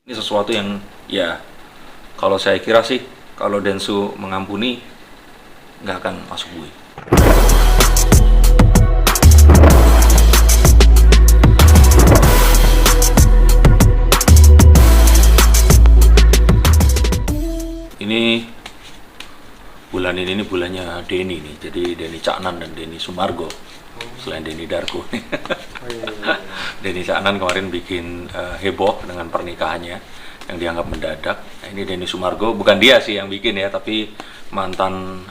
Ini sesuatu yang ya kalau saya kira sih kalau Densu mengampuni nggak akan masuk bui. Ini bulan ini bulannya Denny nih, jadi Denny Caknan dan Denny Sumargo selain Denny Darko. Denny Caknan kemarin bikin heboh dengan pernikahannya yang dianggap mendadak. Nah, ini Denny Sumargo, bukan dia sih yang bikin ya, tapi mantan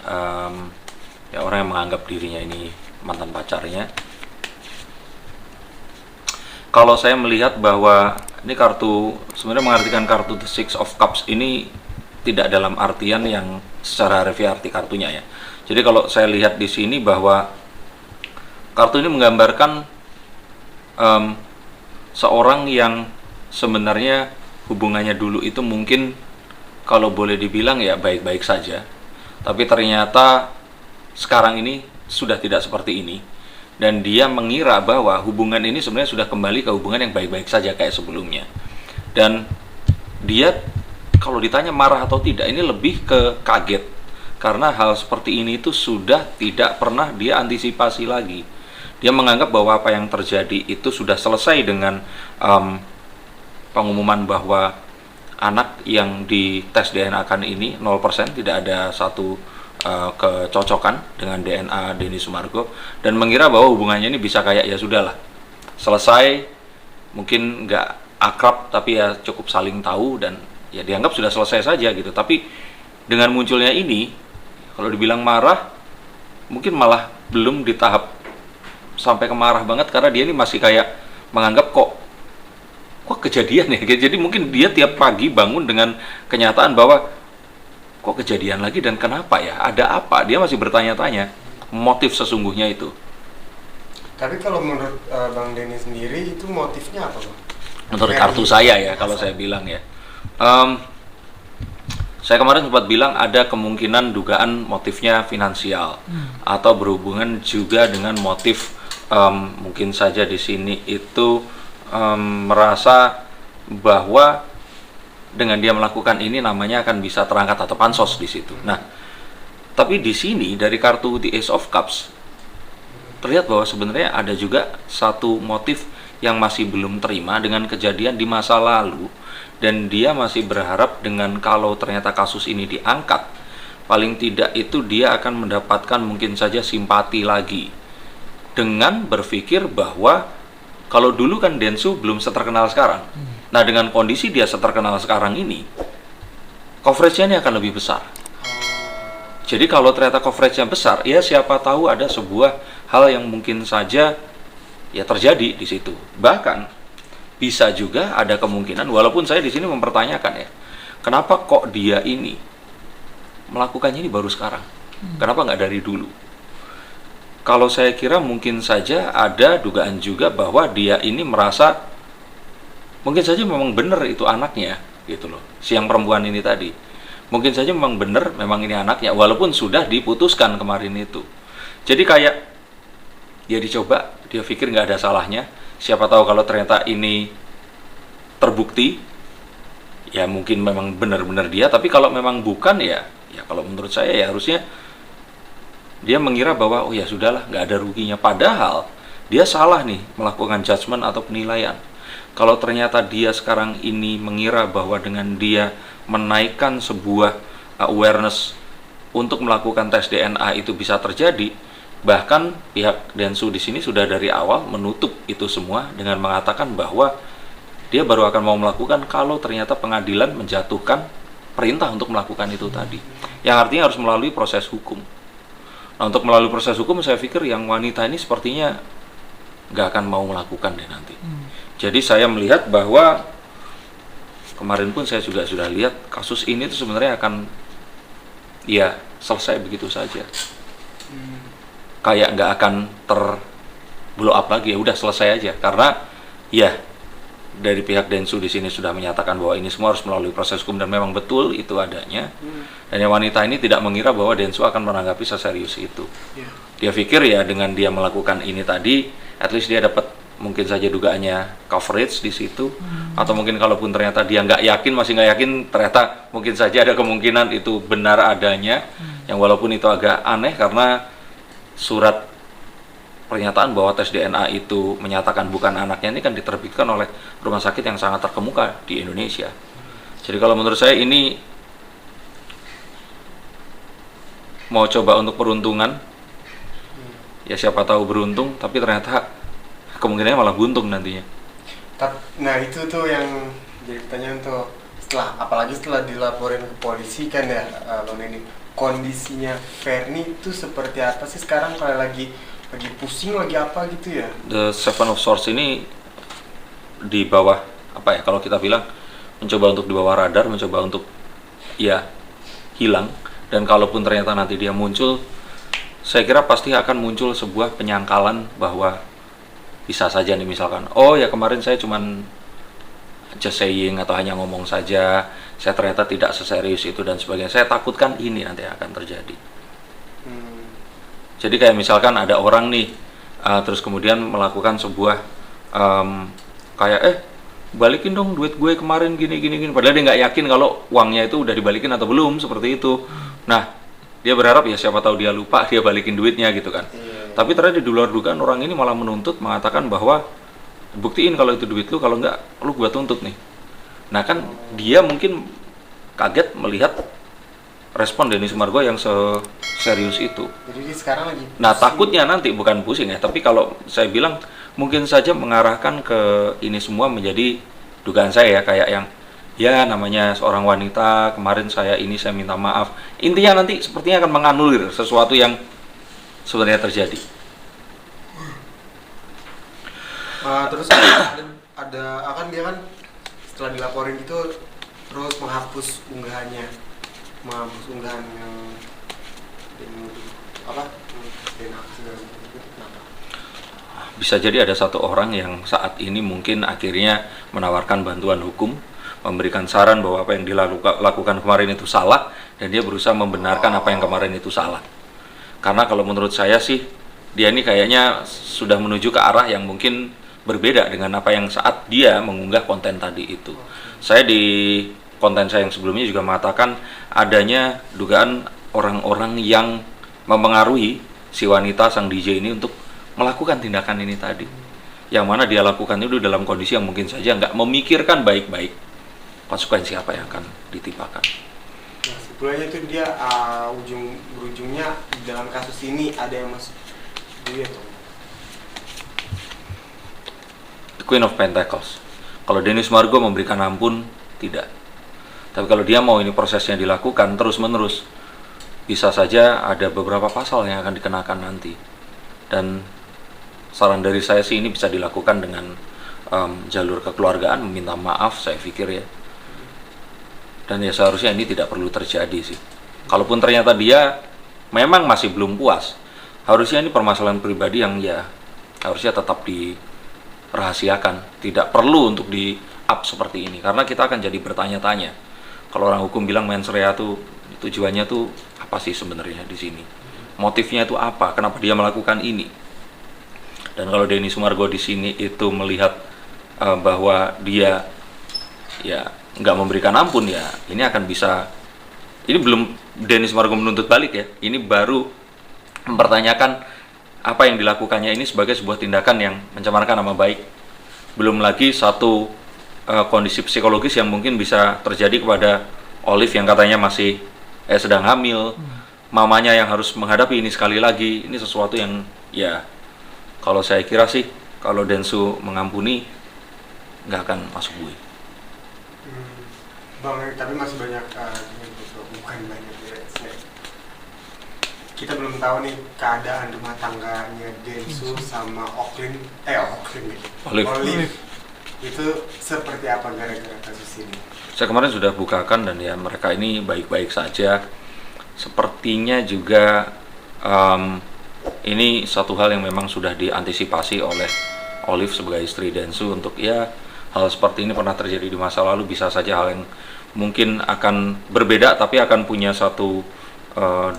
ya orang yang menganggap dirinya ini mantan pacarnya. Kalau saya melihat bahwa ini kartu, sebenarnya mengartikan kartu The Six of Cups ini tidak dalam artian yang secara harfiah arti kartunya ya. Jadi kalau saya lihat di sini bahwa kartu ini menggambarkan seorang yang sebenarnya hubungannya dulu itu mungkin kalau boleh dibilang ya baik-baik saja, tapi ternyata sekarang ini sudah tidak seperti ini, dan dia mengira bahwa hubungan ini sebenarnya sudah kembali ke hubungan yang baik-baik saja kayak sebelumnya. Dan dia kalau ditanya marah atau tidak, ini lebih ke kaget karena hal seperti ini itu sudah tidak pernah dia antisipasi lagi. Dia menganggap bahwa apa yang terjadi itu sudah selesai dengan pengumuman bahwa anak yang dites DNA kan ini 0%, tidak ada satu kecocokan dengan DNA Denny Sumargo, dan mengira bahwa hubungannya ini bisa kayak ya sudahlah selesai, mungkin nggak akrab tapi ya cukup saling tahu dan ya dianggap sudah selesai saja gitu. Tapi dengan munculnya ini, kalau dibilang marah, mungkin malah belum di tahap sampai kemarah banget, karena dia ini masih kayak menganggap kok kejadian ya. Jadi mungkin dia tiap pagi bangun dengan kenyataan bahwa kok kejadian lagi dan kenapa ya, ada apa, dia masih bertanya-tanya motif sesungguhnya itu. Tapi kalau menurut Bang Denny sendiri itu motifnya apa, Bang? Menurut kartu saya ya, kalau saya bilang ya, saya kemarin sempat bilang ada kemungkinan dugaan motifnya finansial atau berhubungan juga dengan motif mungkin saja di sini itu merasa bahwa dengan dia melakukan ini namanya akan bisa terangkat atau pansos di situ. Nah, tapi di sini dari kartu The Ace of Cups terlihat bahwa sebenarnya ada juga satu motif yang masih belum terima dengan kejadian di masa lalu, dan dia masih berharap dengan kalau ternyata kasus ini diangkat, paling tidak itu dia akan mendapatkan mungkin saja simpati lagi, dengan berpikir bahwa kalau dulu kan Densu belum seterkenal sekarang. Nah, dengan kondisi dia seterkenal sekarang ini, coverage-nya ini akan lebih besar. Jadi kalau ternyata coverage-nya besar, ya siapa tahu ada sebuah hal yang mungkin saja ya terjadi di situ. Bahkan bisa juga ada kemungkinan, walaupun saya di sini mempertanyakan ya, kenapa kok dia ini melakukannya ini baru sekarang? Kenapa nggak dari dulu? Kalau saya kira mungkin saja ada dugaan juga bahwa dia ini merasa mungkin saja memang benar itu anaknya gitu loh, si yang perempuan ini tadi. Mungkin saja memang benar, memang ini anaknya, walaupun sudah diputuskan kemarin itu. Jadi kayak dia dicoba, dia pikir nggak ada salahnya. Siapa tahu kalau ternyata ini terbukti, ya mungkin memang benar-benar dia. Tapi kalau memang bukan ya kalau menurut saya ya harusnya dia mengira bahwa oh ya sudahlah, nggak ada ruginya. Padahal dia salah nih melakukan judgement atau penilaian. Kalau ternyata dia sekarang ini mengira bahwa dengan dia menaikkan sebuah awareness untuk melakukan tes DNA itu bisa terjadi, bahkan pihak Densu di sini sudah dari awal menutup itu semua dengan mengatakan bahwa dia baru akan mau melakukan kalau ternyata pengadilan menjatuhkan perintah untuk melakukan itu tadi, yang artinya harus melalui proses hukum. Nah, untuk melalui proses hukum saya pikir yang wanita ini sepertinya nggak akan mau melakukan deh nanti. Jadi saya melihat bahwa kemarin pun saya juga sudah lihat kasus ini tuh sebenarnya akan ya selesai begitu saja. Kayak nggak akan blow up lagi, ya udah selesai aja, karena ya dari pihak Densu di sini sudah menyatakan bahwa ini semua harus melalui proses hukum dan memang betul itu adanya. Dan yang wanita ini tidak mengira bahwa Densu akan menanggapi seserius itu. Dia pikir ya dengan dia melakukan ini tadi, at least dia dapat mungkin saja dugaannya coverage di situ, atau mungkin kalaupun ternyata dia nggak yakin, masih nggak yakin, ternyata mungkin saja ada kemungkinan itu benar adanya, yang walaupun itu agak aneh karena surat pernyataan bahwa tes DNA itu menyatakan bukan anaknya ini kan diterbitkan oleh rumah sakit yang sangat terkemuka di Indonesia. Jadi kalau menurut saya ini mau coba untuk peruntungan, ya siapa tahu beruntung, tapi ternyata kemungkinannya malah buntung nantinya. Nah itu tuh yang jadi pertanyaan tuh, apalagi setelah dilaporin ke polisi kan ya, Bang Denny, kondisinya Fernie itu seperti apa sih sekarang, kalau lagi pusing, lagi apa gitu ya? The Seven of Swords ini di bawah apa ya, kalau kita bilang mencoba untuk di bawah radar, mencoba untuk ya hilang, dan kalaupun ternyata nanti dia muncul, saya kira pasti akan muncul sebuah penyangkalan bahwa bisa saja nih misalkan, oh ya kemarin saya cuman just saying atau hanya ngomong saja, saya ternyata tidak seserius itu dan sebagainya. Saya takutkan ini nanti akan terjadi. Jadi kayak misalkan ada orang nih, terus kemudian melakukan sebuah kayak balikin dong duit gue kemarin gini, padahal dia nggak yakin kalau uangnya itu udah dibalikin atau belum, seperti itu. Nah, dia berharap ya siapa tahu dia lupa, dia balikin duitnya gitu kan. Tapi ternyata di luar dugaan orang ini malah menuntut, mengatakan bahwa buktiin kalau itu duit lu, kalau nggak lu gua tuntut nih. Nah kan dia mungkin kaget melihat respon Denny Sumargo yang serius itu. Jadi dia sekarang lagi pusing. Nah takutnya nanti bukan pusing ya, tapi kalau saya bilang mungkin saja mengarahkan ke ini semua menjadi dugaan saya ya, kayak yang ya namanya seorang wanita, kemarin saya minta maaf. Intinya nanti sepertinya akan menganulir sesuatu yang sebenarnya terjadi. Terus ada akan dia kan setelah dilaporin itu terus menghapus unggahan yang Bisa jadi ada satu orang yang saat ini mungkin akhirnya menawarkan bantuan hukum, memberikan saran bahwa apa yang dilakukan kemarin itu salah, dan dia berusaha membenarkan apa yang kemarin itu salah. Karena kalau menurut saya sih, dia ini kayaknya sudah menuju ke arah yang mungkin berbeda dengan apa yang saat dia mengunggah konten tadi itu. Saya di konten saya yang sebelumnya juga mengatakan adanya dugaan orang-orang yang mempengaruhi si wanita sang DJ ini untuk melakukan tindakan ini tadi. Yang mana dia lakukan itu dalam kondisi yang mungkin saja nggak memikirkan baik-baik konsekuensi apa yang akan ditimpakan. Nah, sebetulnya itu dia ujung-ujungnya dalam kasus ini ada yang masuk duit. The Queen of Pentacles. Kalau Denny Sumargo memberikan ampun, tidak. Tapi kalau dia mau ini prosesnya dilakukan terus-menerus, bisa saja ada beberapa pasal yang akan dikenakan nanti. Dan saran dari saya sih ini bisa dilakukan dengan jalur kekeluargaan, meminta maaf, saya pikir ya. Dan ya seharusnya ini tidak perlu terjadi sih. Kalaupun ternyata dia memang masih belum puas, harusnya ini permasalahan pribadi yang ya harusnya tetap dirahasiakan. Tidak perlu untuk di-up seperti ini, karena kita akan jadi bertanya-tanya. Kalau orang hukum bilang mens rea tuh tujuannya tuh apa sih sebenarnya di sini? Motifnya itu apa? Kenapa dia melakukan ini? Dan kalau Denny Sumargo di sini itu melihat bahwa dia ya nggak memberikan ampun, ya ini akan bisa, ini belum Denny Sumargo menuntut balik ya, ini baru mempertanyakan apa yang dilakukannya ini sebagai sebuah tindakan yang mencemarkan nama baik. Belum lagi satu kondisi psikologis yang mungkin bisa terjadi kepada Olive yang katanya masih sedang hamil, mamanya yang harus menghadapi ini sekali lagi. Ini sesuatu yang ya kalau saya kira sih kalau Densu mengampuni nggak akan masuk bui. Bang, tapi masih banyak bukan banyak ya. Kita belum tahu nih keadaan rumah tangganya Densu sama Olive itu seperti apa gara-gara kasus ini. Saya kemarin sudah bukakan dan ya mereka ini baik-baik saja. Sepertinya juga ini satu hal yang memang sudah diantisipasi oleh Olive sebagai istri Densu untuk ya hal seperti ini pernah terjadi di masa lalu, bisa saja hal yang mungkin akan berbeda tapi akan punya satu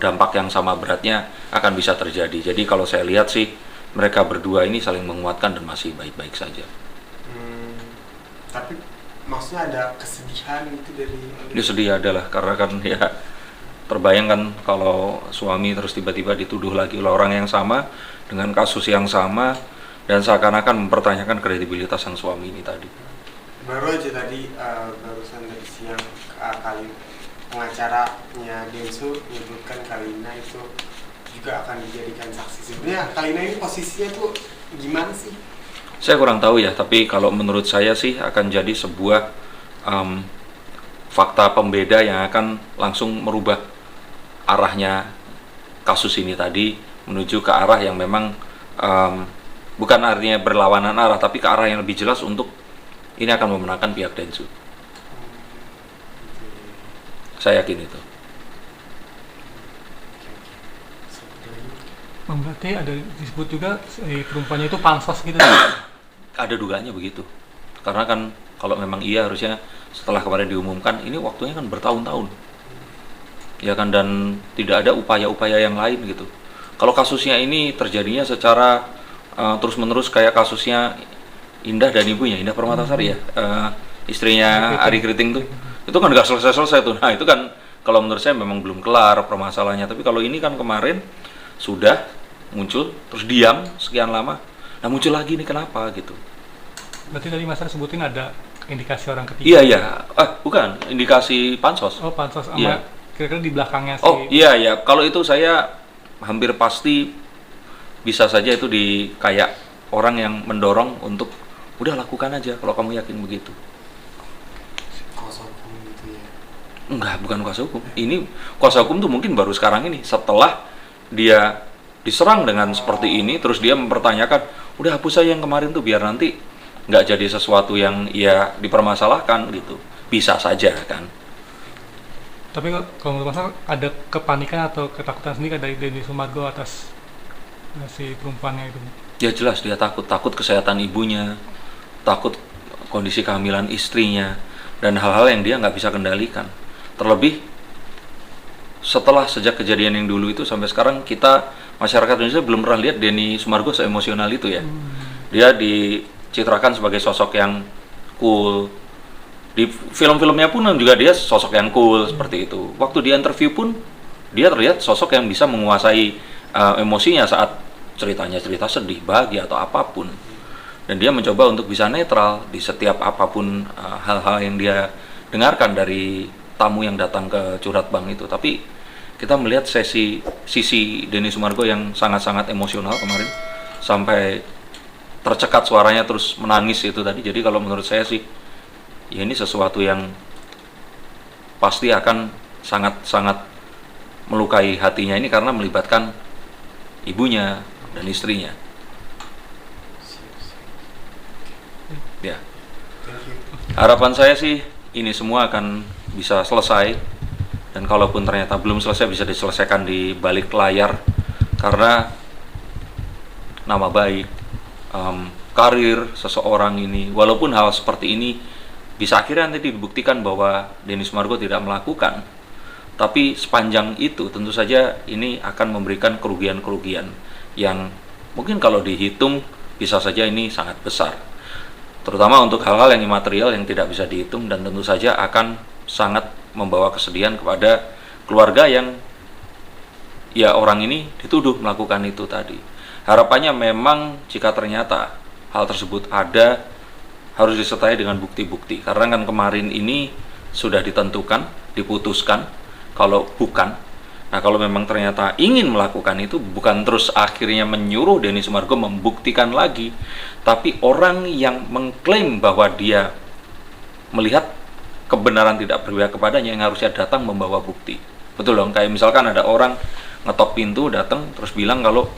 dampak yang sama beratnya akan bisa terjadi. Jadi kalau saya lihat sih mereka berdua ini saling menguatkan dan masih baik-baik saja. Tapi maksudnya ada kesedihan itu dari... Dia sedih adalah karena kan ya terbayang kan kalau suami terus tiba-tiba dituduh lagi oleh orang yang sama dengan kasus yang sama dan seakan-akan mempertanyakan kredibilitas sang suami ini tadi. Baru aja tadi barusan dari siang kali pengacaranya Densu menyebutkan Kalina itu juga akan dijadikan saksi. Sebenarnya Kalina ini posisinya tuh gimana sih? Saya kurang tahu ya, tapi kalau menurut saya sih akan jadi sebuah fakta pembeda yang akan langsung merubah arahnya kasus ini tadi menuju ke arah yang memang bukan artinya berlawanan arah, tapi ke arah yang lebih jelas untuk ini akan memenangkan pihak Densu. Saya yakin itu. Berarti ada disebut juga perempuannya itu pansos gitu. Ada dugaannya begitu. Karena kan kalau memang iya harusnya setelah kemarin diumumkan, ini waktunya kan bertahun-tahun. Ya kan, dan tidak ada upaya-upaya yang lain gitu. Kalau kasusnya ini terjadinya secara terus-menerus kayak kasusnya Indah dan ibunya, Indah Permatasari ya, istrinya Ari Kriting tuh, itu kan nggak selesai-selesai tuh. Nah itu kan kalau menurut saya memang belum kelar permasalahannya. Tapi kalau ini kan kemarin sudah muncul, terus diam sekian lama, nah muncul lagi nih kenapa gitu. Berarti tadi Mas sebutin ada indikasi orang ketiga. Iya, bukan, indikasi pansos. Oh pansos, sama Iya. kira-kira di belakangnya sih. Oh iya, kalau itu saya hampir pasti bisa saja itu di kayak orang yang mendorong untuk udah lakukan aja kalau kamu yakin begitu. Kuasa hukum gitu ya? Enggak, bukan kuasa hukum. Ini kuasa hukum tuh mungkin baru sekarang ini, setelah dia diserang dengan seperti ini, terus dia mempertanyakan, udah hapus aja yang kemarin tuh biar nanti nggak jadi sesuatu yang ya dipermasalahkan gitu. Bisa saja kan. Tapi kalau menurut Mas ada kepanikan atau ketakutan sendiri dari Denny Sumargo atas si perempuannya itu? Ya jelas dia takut kesehatan ibunya, takut kondisi kehamilan istrinya, dan hal-hal yang dia nggak bisa kendalikan. Terlebih setelah sejak kejadian yang dulu itu sampai sekarang kita masyarakat Indonesia belum pernah lihat Denny Sumargo seemosional itu ya. Dia dicitrakan sebagai sosok yang cool. Di film-filmnya pun juga dia sosok yang cool seperti itu. Waktu di interview pun dia terlihat sosok yang bisa menguasai emosinya saat ceritanya cerita sedih, bahagia atau apapun. Dan dia mencoba untuk bisa netral di setiap apapun hal-hal yang dia dengarkan dari tamu yang datang ke curhat bank itu. Tapi kita melihat sisi Denny Sumargo yang sangat-sangat emosional kemarin sampai tercekat suaranya terus menangis itu tadi. Jadi kalau menurut saya sih ya ini sesuatu yang pasti akan sangat-sangat melukai hatinya ini karena melibatkan ibunya dan istrinya. Ya. Harapan saya sih ini semua akan bisa selesai, dan kalaupun ternyata belum selesai bisa diselesaikan di balik layar karena nama baik, karir seseorang ini, walaupun hal seperti ini bisa akhirnya nanti dibuktikan bahwa Denny Sumargo tidak melakukan, tapi sepanjang itu tentu saja ini akan memberikan kerugian-kerugian yang mungkin kalau dihitung bisa saja ini sangat besar, terutama untuk hal-hal yang imaterial yang tidak bisa dihitung, dan tentu saja akan sangat membawa kesedihan kepada keluarga yang ya orang ini dituduh melakukan itu tadi. Harapannya memang jika ternyata hal tersebut ada, harus disertai dengan bukti-bukti, karena kan kemarin ini sudah ditentukan, diputuskan kalau bukan. Nah kalau memang ternyata ingin melakukan itu, bukan terus akhirnya menyuruh Denny Sumargo membuktikan lagi, tapi orang yang mengklaim bahwa dia melihat kebenaran tidak berpihak kepadanya yang harusnya datang membawa bukti. Betul dong, kayak misalkan ada orang ngetok pintu datang terus bilang kalau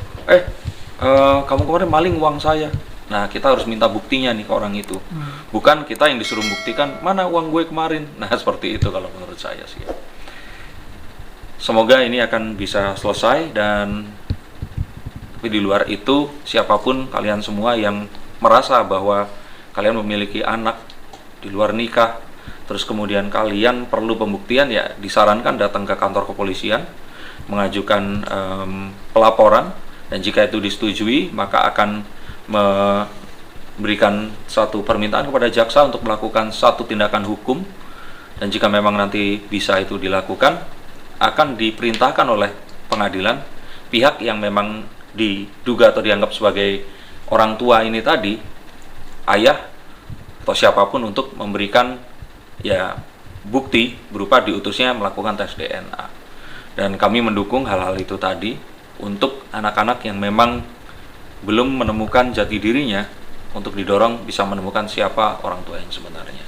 kamu kemarin maling uang saya. Nah kita harus minta buktinya nih ke orang itu, bukan kita yang disuruh buktikan mana uang gue kemarin. Nah seperti itu kalau menurut saya sih. Semoga ini akan bisa selesai, dan tapi di luar itu siapapun kalian semua yang merasa bahwa kalian memiliki anak di luar nikah, terus kemudian kalian perlu pembuktian, ya disarankan datang ke kantor kepolisian, mengajukan pelaporan, Dan jika itu disetujui, maka akan memberikan satu permintaan kepada jaksa untuk melakukan satu tindakan hukum. Dan jika memang nanti bisa itu dilakukan, akan diperintahkan oleh pengadilan pihak yang memang diduga atau dianggap sebagai orang tua ini tadi, ayah atau siapapun, untuk memberikan ya bukti berupa diutusnya melakukan tes DNA. Dan kami mendukung hal-hal itu tadi untuk anak-anak yang memang belum menemukan jati dirinya, untuk didorong bisa menemukan siapa orang tua yang sebenarnya.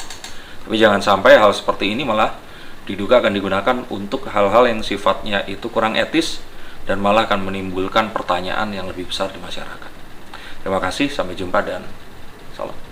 Tapi jangan sampai hal seperti ini malah diduga akan digunakan untuk hal-hal yang sifatnya itu kurang etis dan malah akan menimbulkan pertanyaan yang lebih besar di masyarakat. Terima kasih, sampai jumpa dan salam.